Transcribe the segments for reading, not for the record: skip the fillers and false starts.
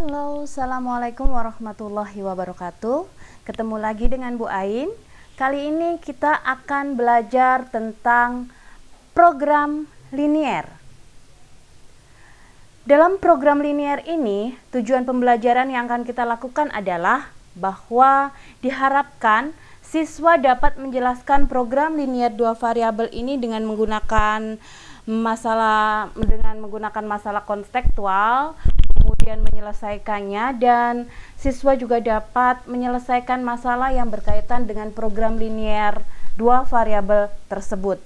Halo, Assalamualaikum warahmatullahi wabarakatuh. Ketemu lagi dengan Bu Ain. Kali ini kita akan belajar tentang program linier. Dalam program linier ini, tujuan pembelajaran yang akan kita lakukan adalah bahwa diharapkan siswa dapat menjelaskan program linier dua variabel ini dengan menggunakan masalah kontekstual, kemudian menyelesaikannya, dan siswa juga dapat menyelesaikan masalah yang berkaitan dengan program linier dua variabel tersebut.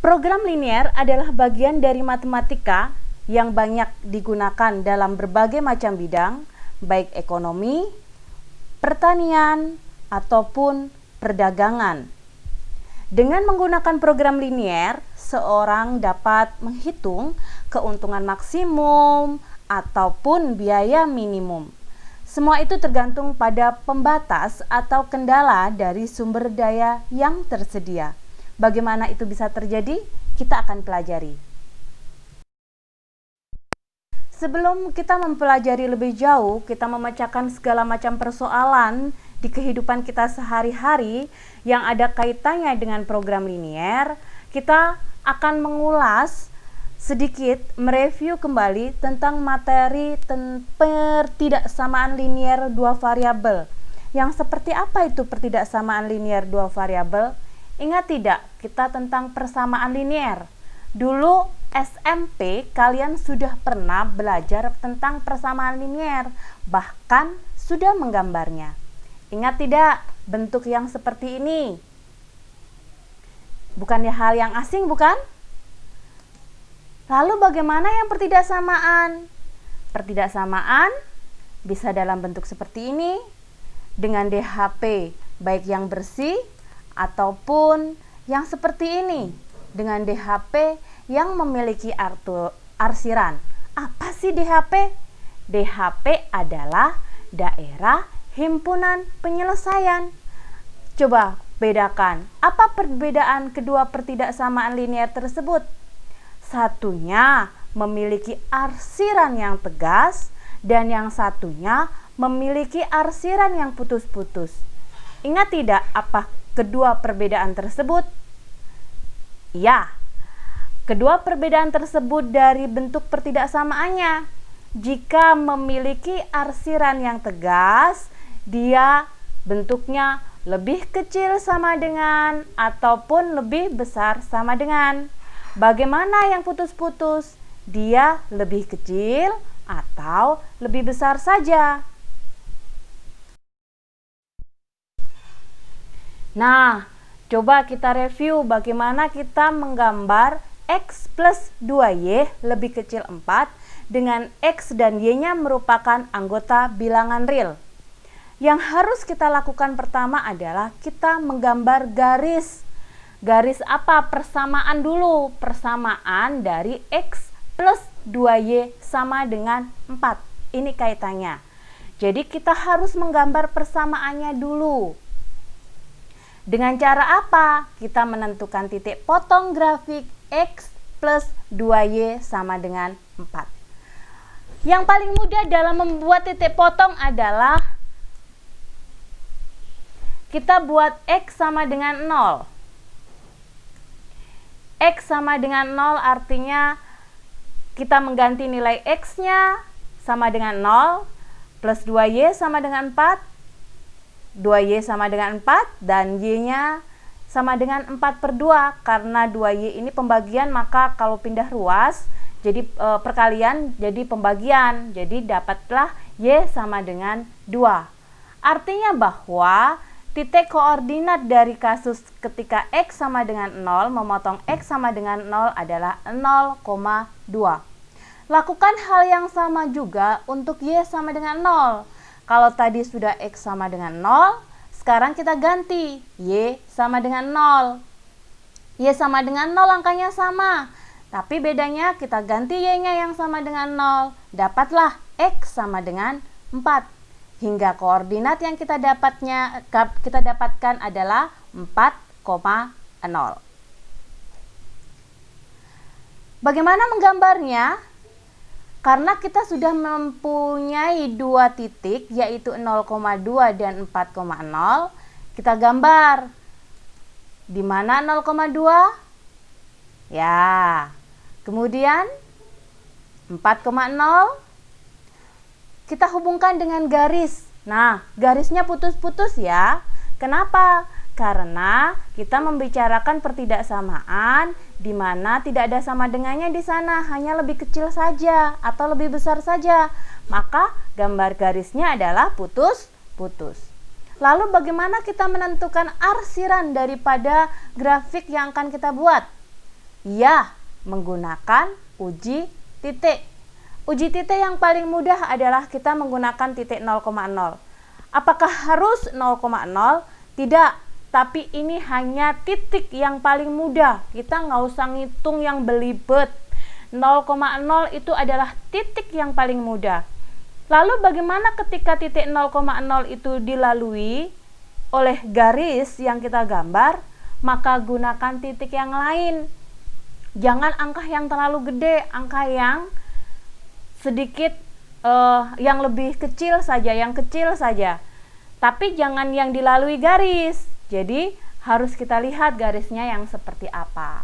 Program linier adalah bagian dari matematika yang banyak digunakan dalam berbagai macam bidang, baik ekonomi, pertanian, ataupun perdagangan. Dengan menggunakan program linier, seorang dapat menghitung keuntungan maksimum ataupun biaya minimum. Semua itu tergantung pada pembatas atau kendala dari sumber daya yang tersedia. Bagaimana itu bisa terjadi? Kita akan pelajari. Sebelum kita mempelajari lebih jauh, kita memecahkan segala macam persoalan di kehidupan kita sehari-hari yang ada kaitannya dengan program linier. Kita akan mengulas sedikit, mereview kembali tentang materi pertidaksamaan linier dua variabel. Yang seperti apa itu pertidaksamaan linier dua variabel? Ingat tidak kita tentang persamaan linier? Dulu SMP kalian sudah pernah belajar tentang persamaan linier, bahkan sudah menggambarnya. Ingat tidak bentuk yang seperti ini? Bukannya hal yang asing, bukan? Lalu bagaimana yang pertidaksamaan? Pertidaksamaan bisa dalam bentuk seperti ini, dengan DHP baik yang bersih ataupun yang seperti ini, dengan DHP yang memiliki arsiran. Apa sih DHP? DHP adalah daerah himpunan penyelesaian. Coba bedakan, apa perbedaan kedua pertidaksamaan linier tersebut? Satunya memiliki arsiran yang tegas dan yang satunya memiliki arsiran yang putus-putus. Ingat tidak apa kedua perbedaan tersebut? Ya, kedua perbedaan tersebut dari bentuk pertidaksamaannya. Jika memiliki arsiran yang tegas, dia bentuknya lebih kecil sama dengan ataupun lebih besar sama dengan. Bagaimana yang putus-putus? Dia lebih kecil atau lebih besar saja. Nah, coba kita review bagaimana kita menggambar X plus 2Y lebih kecil 4 dengan X dan Y-nya merupakan anggota bilangan real. Yang harus kita lakukan pertama adalah kita menggambar garis. Garis apa? Persamaan dulu. Persamaan dari X plus 2Y sama dengan 4. Ini kaitannya. Jadi kita harus menggambar persamaannya dulu. Dengan cara apa? Kita menentukan titik potong grafik X plus 2Y sama dengan 4. Yang paling mudah dalam membuat titik potong adalah kita buat X sama dengan 0. X sama dengan 0 artinya kita mengganti nilai X-nya sama dengan 0, plus 2Y sama dengan 4, 2Y sama dengan 4, dan Y-nya sama dengan 4/2. Karena 2Y ini pembagian, maka kalau pindah ruas, jadi perkalian jadi pembagian. Jadi dapatlah Y sama dengan 2. Artinya bahwa titik koordinat dari kasus ketika X sama dengan 0 memotong X sama dengan 0 adalah 0,2. Lakukan hal yang sama juga untuk Y sama dengan 0. Kalau tadi sudah X sama dengan 0, sekarang kita ganti Y sama dengan 0. Y sama dengan 0 angkanya sama, tapi bedanya kita ganti Y-nya yang sama dengan 0. Dapatlah X sama dengan 4. Hingga koordinat yang kita dapatkan adalah 4,0. Bagaimana menggambarnya? Karena kita sudah mempunyai dua titik, yaitu 0,2 dan 4,0, kita gambar. Di mana 0,2? Ya. Kemudian 4,0 kita hubungkan dengan garis. Nah, garisnya putus-putus ya. Kenapa? Karena kita membicarakan pertidaksamaan di mana tidak ada sama dengannya di sana, hanya lebih kecil saja atau lebih besar saja. Maka gambar garisnya adalah putus-putus. Lalu bagaimana kita menentukan arsiran daripada grafik yang akan kita buat? Ya, menggunakan uji titik. Uji titik yang paling mudah adalah kita menggunakan titik 0,0. Apakah harus 0,0? Tidak. Tapi ini hanya titik yang paling mudah. Kita nggak usah ngitung yang belibet. 0,0 itu adalah titik yang paling mudah. Lalu bagaimana ketika titik 0,0 itu dilalui oleh garis yang kita gambar? Maka gunakan titik yang lain. Jangan angka yang terlalu gede, angka yang sedikit yang lebih kecil saja, yang kecil saja. Tapi jangan yang dilalui garis. Jadi harus kita lihat garisnya yang seperti apa.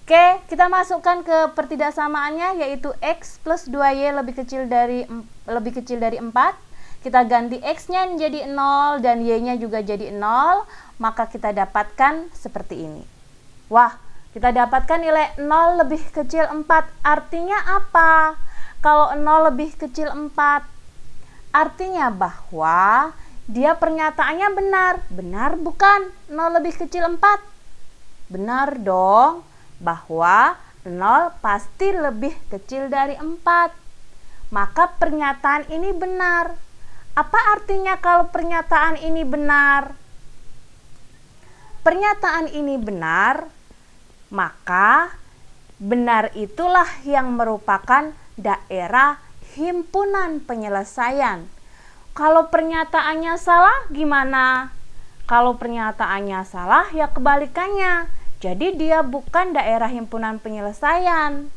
Oke, kita masukkan ke pertidaksamaannya, yaitu X plus 2Y lebih kecil dari 4. Kita ganti X-nya menjadi 0 dan Y-nya juga jadi 0. Maka kita dapatkan seperti ini. Wah, kita dapatkan nilai 0 lebih kecil 4. Artinya apa? Kalau 0 lebih kecil 4, artinya bahwa dia pernyataannya benar. Benar bukan? 0 lebih kecil 4. Benar dong, bahwa 0 pasti lebih kecil dari 4. Maka pernyataan ini benar. Apa artinya kalau pernyataan ini benar? Pernyataan ini benar, maka benar itulah yang merupakan daerah himpunan penyelesaian. Kalau pernyataannya salah gimana? Kalau pernyataannya salah ya kebalikannya. Jadi dia bukan daerah himpunan penyelesaian.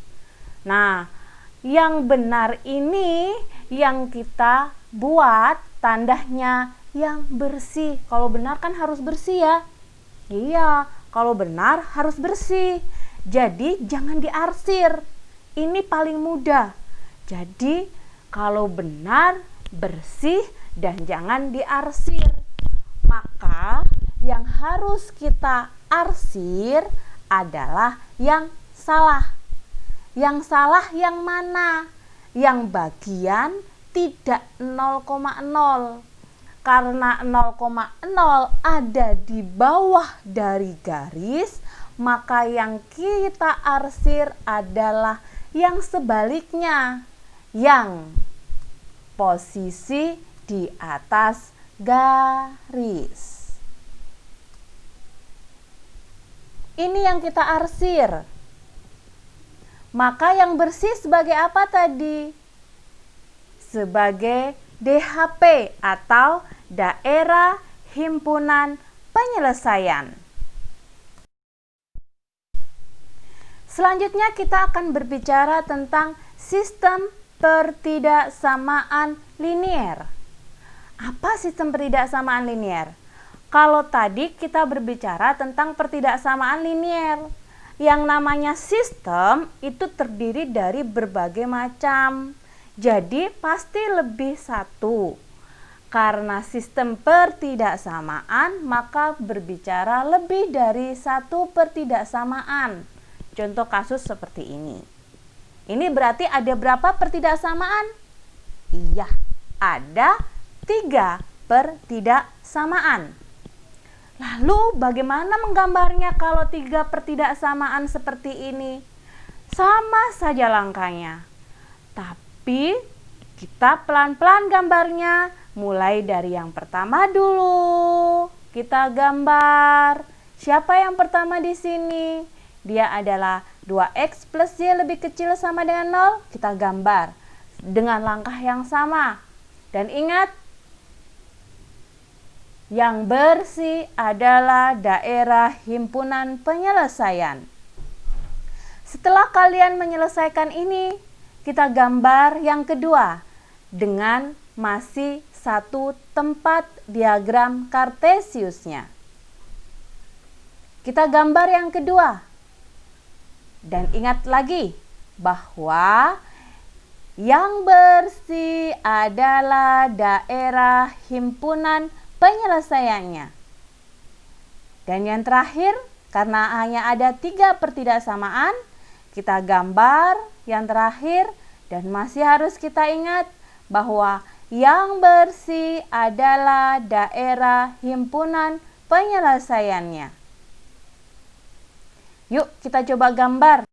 Nah, yang benar ini yang kita buat tandanya yang bersih. Kalau benar kan harus bersih ya. Iya, kalau benar harus bersih. Jadi jangan diarsir. Ini paling mudah. Jadi kalau benar bersih dan jangan diarsir. Maka yang harus kita arsir adalah yang salah. Yang salah yang mana? Yang bagian tidak 0,0. Karena 0,0 ada di bawah dari garis, maka yang kita arsir adalah yang sebaliknya, yang posisi di atas garis. Ini yang kita arsir. Maka yang bersih sebagai apa tadi? Sebagai DHP atau Daerah Himpunan Penyelesaian. Selanjutnya kita akan berbicara tentang sistem pertidaksamaan linier. Apa sistem pertidaksamaan linier? Kalau tadi kita berbicara tentang pertidaksamaan linier, yang namanya sistem itu terdiri dari berbagai macam. Jadi pasti lebih satu. Karena sistem pertidaksamaan, maka berbicara lebih dari satu pertidaksamaan. Contoh kasus seperti ini. Ini berarti ada berapa pertidaksamaan? Iya, ada 3 pertidaksamaan. Lalu bagaimana menggambarnya kalau 3 pertidaksamaan seperti ini? Sama saja langkahnya. Tapi kita pelan-pelan gambarnya, mulai dari yang pertama dulu. Kita gambar. Siapa yang pertama di sini? Dia adalah 2x plus y lebih kecil sama dengan 0. Kita gambar dengan langkah yang sama. Dan ingat, yang bersih adalah daerah himpunan penyelesaian. Setelah kalian menyelesaikan ini, kita gambar yang kedua dengan masih satu tempat diagram Kartesiusnya. Kita gambar yang kedua. Dan ingat lagi bahwa yang bersih adalah daerah himpunan penyelesaiannya. Dan yang terakhir, karena hanya ada 3 pertidaksamaan, kita gambar yang terakhir dan masih harus kita ingat bahwa yang bersih adalah daerah himpunan penyelesaiannya. Yuk kita coba gambar.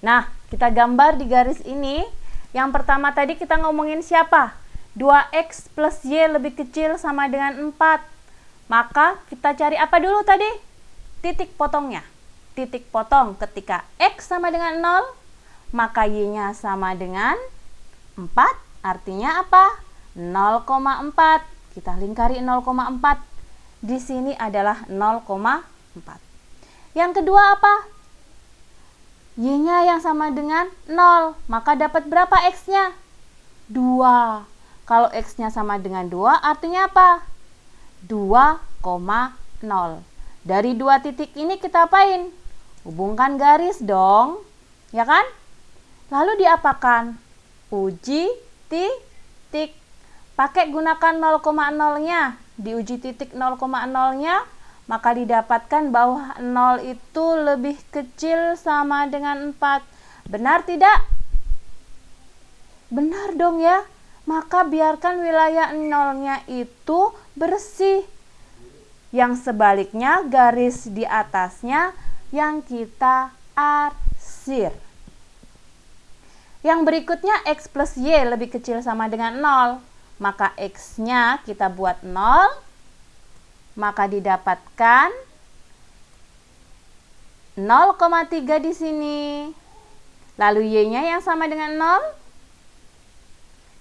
Nah, kita gambar di garis ini. Yang pertama tadi kita ngomongin siapa? 2x plus y lebih kecil sama dengan 4. Maka kita cari apa dulu tadi? Titik potongnya. Titik potong ketika x sama dengan 0, maka y-nya sama dengan 4. Artinya apa? 0,4. Kita lingkari 0,4. Di sini adalah 0,4. Yang kedua apa? Y-nya yang sama dengan 0. Maka dapat berapa x-nya? 2. Kalau x-nya sama dengan 2 artinya apa? 2,0. Dari 2 titik ini kita apain? Hubungkan garis dong. Ya kan? Lalu diapakan? Uji titik. Pakai gunakan 0,0-nya. Diuji titik 0,0-nya, maka didapatkan bahwa 0 itu lebih kecil sama dengan 4. Benar tidak? Benar dong ya. Maka biarkan wilayah 0-nya itu bersih. Yang sebaliknya, garis di atasnya yang kita arsir. Yang berikutnya, x plus y lebih kecil sama dengan 0. Maka x-nya kita buat 0, maka didapatkan 0,3 di sini. Lalu y-nya yang sama dengan 0,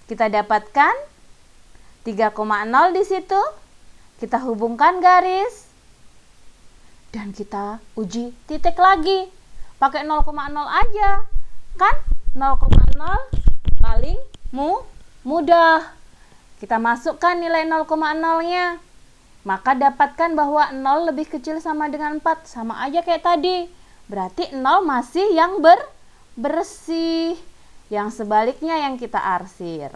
kita dapatkan 3,0 di situ. Kita hubungkan garis dan kita uji titik lagi. Pakai 0,0 aja. Kan 0,0 paling mudah. Kita masukkan nilai 0,0-nya. Maka dapatkan bahwa 0 lebih kecil sama dengan 4. Sama aja kayak tadi. Berarti 0 masih yang bersih. Yang sebaliknya yang kita arsir.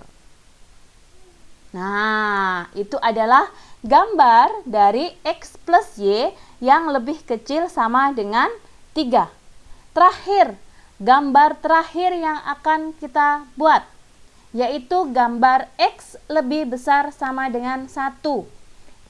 Nah, itu adalah gambar dari x plus y yang lebih kecil sama dengan 3. Terakhir, gambar terakhir yang akan kita buat, yaitu gambar x lebih besar sama dengan 1.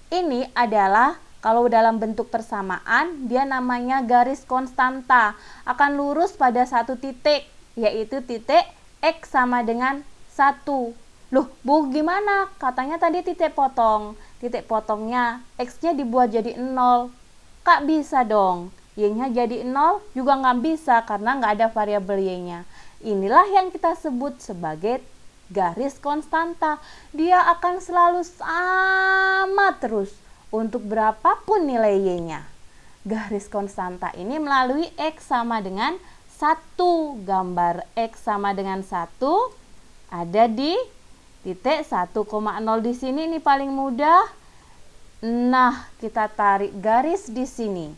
Ini adalah kalau dalam bentuk persamaan, dia namanya garis konstanta. Akan lurus pada satu titik, yaitu titik x sama dengan 1. Loh, Bu, gimana? Katanya tadi titik potong. Titik potongnya, x-nya dibuat jadi 0. Kak, bisa dong. Y-nya jadi 0 juga nggak bisa karena nggak ada variabel y-nya. Inilah yang kita sebut sebagai garis konstanta. Dia akan selalu sama terus untuk berapapun nilai y-nya. Garis konstanta ini melalui x sama dengan 1. Gambar x sama dengan 1 ada di titik 1,0 di sini. Ini paling mudah. Nah, kita tarik garis di sini.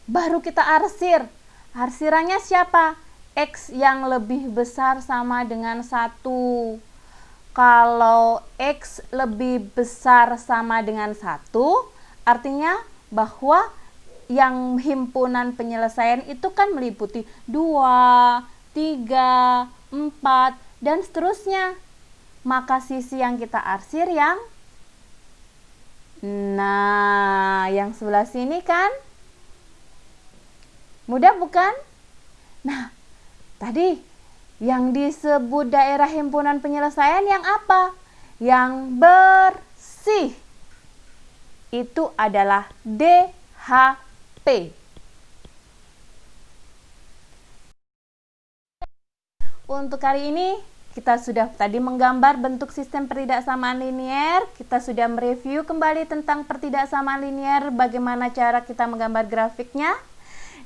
Baru kita arsir. Arsirannya siapa? X yang lebih besar sama dengan 1. Kalau X lebih besar sama dengan 1, artinya bahwa yang himpunan penyelesaian itu kan meliputi 2, 3, 4, dan seterusnya. Maka sisi yang kita arsir yang yang sebelah sini kan? Mudah bukan? Nah, tadi yang disebut daerah himpunan penyelesaian yang apa? Yang bersih. Itu adalah DHP. Untuk hari ini kita sudah tadi menggambar bentuk sistem pertidaksamaan linier. Kita sudah mereview kembali tentang pertidaksamaan linier, bagaimana cara kita menggambar grafiknya.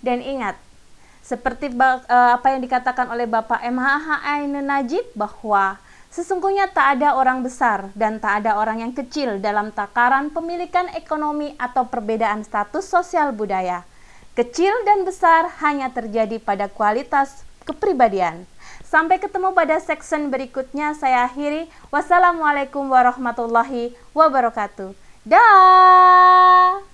Dan ingat, seperti apa yang dikatakan oleh Bapak MH Ainun Najib, bahwa sesungguhnya tak ada orang besar dan tak ada orang yang kecil dalam takaran pemilikan ekonomi atau perbedaan status sosial budaya. Kecil dan besar hanya terjadi pada kualitas kepribadian. Sampai ketemu pada section berikutnya. Saya akhiri. Wassalamualaikum warahmatullahi wabarakatuh. Dah.